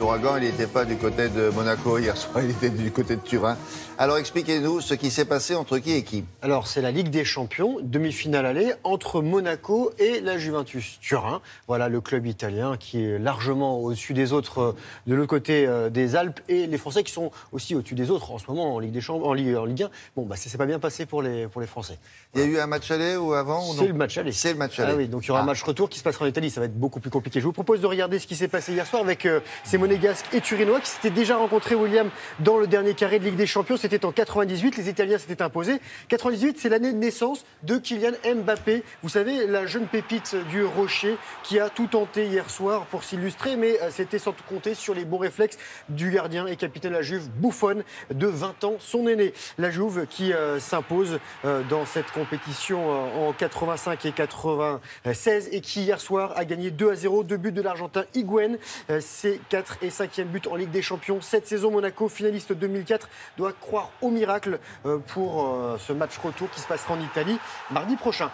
l'ouragan, il n'était pas du côté de Monaco hier soir, il était du côté de Turin. Alors expliquez-nous ce qui s'est passé entre qui et qui. Alors c'est la Ligue des Champions, demi-finale aller entre Monaco et la Juventus Turin. Voilà le club italien qui est largement au-dessus des autres de l'autre côté des Alpes, et les Français qui sont aussi au-dessus des autres en ce moment en Ligue des Champions, en Ligue 1. Bon, bah ça s'est pas bien passé pour les Français. Il y a eu un match aller ou avant ou non? C'est le match aller. C'est le match aller. Ah oui, donc il y aura un match retour qui se passera en Italie, ça va être beaucoup plus compliqué. Je vous propose de regarder ce qui s'est passé hier soir avec ces Monégasques et Turinois qui s'étaient déjà rencontrés, William, dans le dernier carré de Ligue des Champions. C'était en 98, les Italiens s'étaient imposés. 98, c'est l'année de naissance de Kylian Mbappé. Vous savez, la jeune pépite du Rocher qui a tout tenté hier soir pour s'illustrer, mais c'était sans compter sur les bons réflexes du gardien et capitaine de la Juve, Buffon, de 20 ans, son aîné. La Juve qui s'impose dans cette compétition en 85 et 96 et qui hier soir a gagné 2-0, 2 buts de l'Argentin Higuaín. C'est 4 et 5e but en Ligue des Champions. Cette saison, Monaco, finaliste 2004, doit croire au miracle pour ce match retour qui se passera en Italie mardi prochain.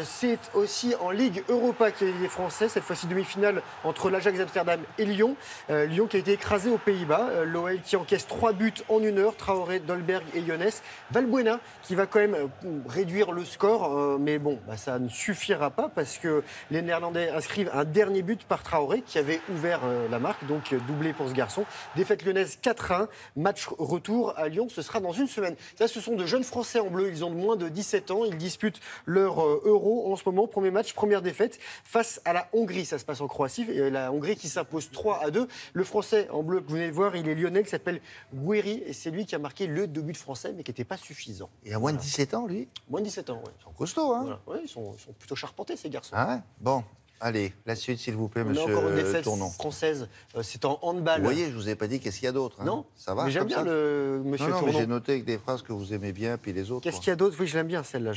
C'est aussi en Ligue Europa qu'il y a les Français, cette fois-ci demi-finale entre l'Ajax Amsterdam et Lyon. Lyon qui a été écrasé aux Pays-Bas. L'OL qui encaisse 3 buts en 1 heure. Traoré, Dolberg et Younes. Valbuena qui va quand même réduire le score, mais bon, ça ne suffira pas parce que les Néerlandais inscrivent un dernier but par Traoré qui avait ouvert la marque, donc doublé pour ce garçon. Défaite lyonnaise 4-1, match retour à Lyon, ce sera dans une semaine. Ça, ce sont de jeunes Français en bleu, ils ont moins de 17 ans, ils disputent leur Euro en ce moment. Premier match, première défaite face à la Hongrie, ça se passe en Croatie, et la Hongrie qui s'impose 3-2. Le Français en bleu que vous venez de voir, il est lyonnais, qui s'appelle Guéry, et c'est lui qui a marqué le 2 buts français, mais qui n'était pas suffisant. Il a moins de 17 ans, lui? Moins de 17 ans, oui. Ils sont costauds, hein? Voilà. Ouais, ils sont plutôt charpentés, ces garçons. Ah ouais? Bon. Allez, la suite, s'il vous plaît, On a monsieur encore une défaite Tournon. française, c'est en handball. Vous voyez, je ne vous ai pas dit qu'est-ce qu'il y a d'autre. Hein. Non, ça va. Mais j'aime comme bien ça le monsieur non, Tournon. mais j'ai noté avec des phrases que vous aimez bien, puis les autres. Qu'est-ce qu'il y a d'autre? Oui, je l'aime bien celle-là.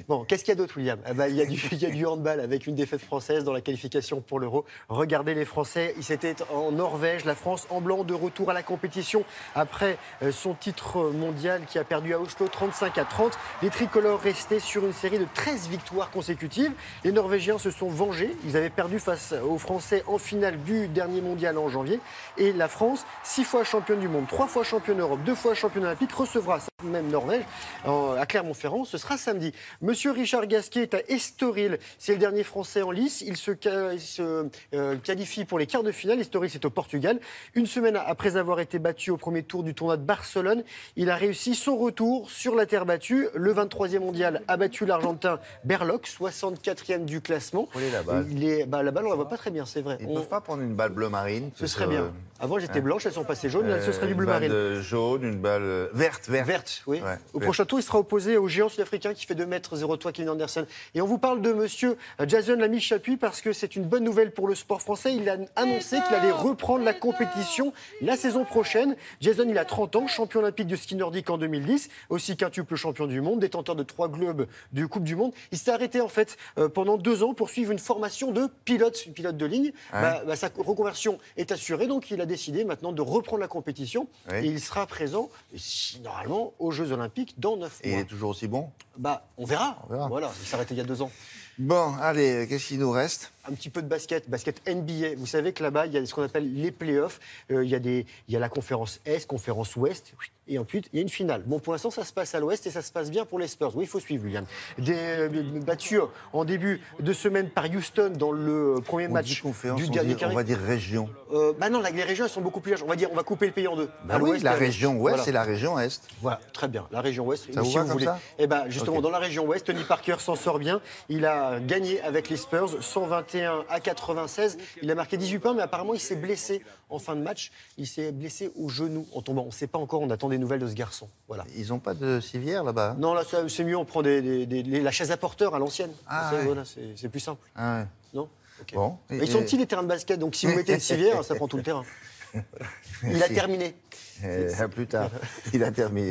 Bon, qu'est-ce qu'il y a d'autre, William? Il y a du handball avec une défaite française dans la qualification pour l'Euro. Regardez les Français, ils étaient en Norvège, la France en blanc de retour à la compétition après son titre mondial qui a perdu à Oslo 35-30. Les tricolores restaient sur une série de 13 victoires consécutives. Les Norvégiens se sont vengés. Ils avaient perdu face aux Français en finale du dernier mondial en janvier. Et la France, 6 fois championne du monde, 3 fois championne d'Europe, 2 fois championne olympique, recevra cette même Norvège à Clermont-Ferrand. Ce sera samedi. Monsieur Richard Gasquet est à Estoril. C'est le dernier Français en lice. Il se qualifie pour les quarts de finale. Estoril, c'est au Portugal. Une semaine après avoir été battu au premier tour du tournoi de Barcelone, il a réussi son retour sur la terre battue. Le 23e mondial a battu l'Argentin Berloc, 64e du classement. La balle, on la voit pas très bien, c'est vrai. Ils ne peuvent pas prendre une balle bleu marine. Ce serait bien. Avant, elles étaient blanches, elles sont passées jaunes, là, ce serait du bleu marine. Une balle jaune, une balle verte. Verte, oui. Ouais, Au prochain tour, il sera opposé au géant sud-africain qui fait 2,03 m, Kevin Anderson. Et on vous parle de monsieur Jason Lamy-Chapuis parce que c'est une bonne nouvelle pour le sport français. Il a annoncé qu'il allait reprendre la compétition la saison prochaine. Jason, il a 30 ans, champion olympique de ski nordique en 2010, aussi quintuple champion du monde, détenteur de 3 globes de Coupe du Monde. Il s'est arrêté en fait pendant 2 ans pour suivre une formation de pilote de ligne. Ouais. Sa reconversion est assurée, donc il a décidé maintenant de reprendre la compétition. Oui. Et il sera présent, normalement, aux Jeux Olympiques dans 9 mois. Et il est toujours aussi bon? On verra. Voilà, il s'est arrêté il y a 2 ans. Bon, allez, qu'est-ce qu'il nous reste? Un petit peu de basket NBA. Vous savez que là-bas, il y a ce qu'on appelle les playoffs. Il y a la conférence Est, conférence Ouest, et ensuite, il y a une finale. Bon, pour l'instant, ça se passe à l'Ouest et ça se passe bien pour les Spurs. Oui, il faut suivre, William. Battus en début de semaine par Houston dans le premier match du dernier carré. On va dire région. Non, les régions, elles sont beaucoup plus larges. On va couper le pays en deux. Oui, la région Ouest et la région Est. Voilà, très bien. La région Ouest. Ça vous va comme ça? Justement, okay. Dans la région Ouest, Tony Parker s'en sort bien. Il a gagné avec les Spurs, 121-96. Il a marqué 18 points, mais apparemment, il s'est blessé en fin de match. Il s'est blessé au genou en tombant. On ne sait pas encore, on attend des nouvelles de ce garçon. Voilà. Ils n'ont pas de civière là-bas? Non, là, c'est mieux, on prend la chaise à porteur à l'ancienne. Voilà, c'est plus simple. Ah ouais. Non okay. Bon. Ils sont petits, les terrains de basket, donc si vous mettez une civière, ça prend tout le terrain. Il a terminé. À plus tard. Il a terminé.